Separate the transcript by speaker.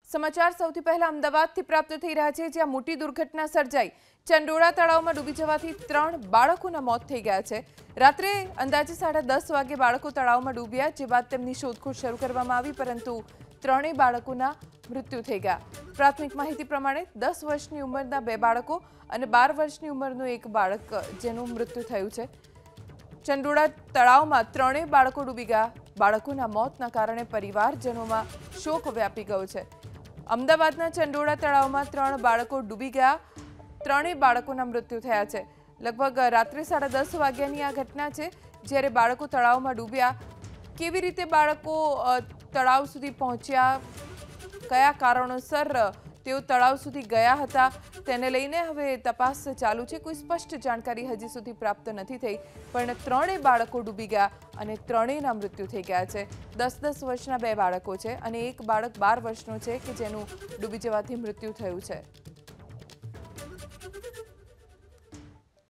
Speaker 1: સમાચાર સૌથી પહેલા અમદાવાદથી પ્રાપ્ત થઈ રહ્યા છે, જ્યાં મોટી દુર્ઘટના સર્જાઈ। ચંડોળા તળાવમાં ડૂબી જવાથી 3 બાળકોના મોત થઈ ગયા છે। રાત્રે અંદાજે 10:30 વાગે બાળકો તળાવમાં ડૂબ્યા, જે બાદ તેમની શોધખોળ શરૂ કરવામાં આવી, પરંતુ 3 બાળકોના મૃત્યુ થઈ ગયા। પ્રાથમિક માહિતી પ્રમાણે 10 વર્ષની ઉંમરના 2 બાળકો અને 12 વર્ષની ઉંમરનું એક બાળક જેનું મૃત્યુ થયું છે। ચંડોળા તળાવમાં 3 બાળકો ડૂબી ગયા। બાળકોના મોતના કારણે પરિવારજનોમાં શોક વ્યાપી ગયો છે। અમદાવાદના ચંડોળા તળાવમાં 3 બાળકો ડૂબી ગયા। 3 બાળકોના મૃત્યુ થયા છે। લગભગ રાત્રે 10:30 વાગ્યાની આ ઘટના છે, જ્યારે બાળકો તળાવમાં ડૂબ્યા। કેવી રીતે બાળકો તળાવ સુધી પહોંચ્યા, કયા કારણોસર તેઓ તળાવ સુધી ગયા હતા, તેને લઈને હવે તપાસ ચાલુ છે। કોઈ સ્પષ્ટ જાણકારી હજી સુધી પ્રાપ્ત નથી થઈ, પણ 3 બાળકો ડૂબી ગયા અને 3ના મૃત્યુ થઈ ગયા છે। 10-10 વર્ષના 2 બાળકો છે અને એક બાળક 12 વર્ષનો છે કે જેનું ડૂબી જવાથી મૃત્યુ થયું છે।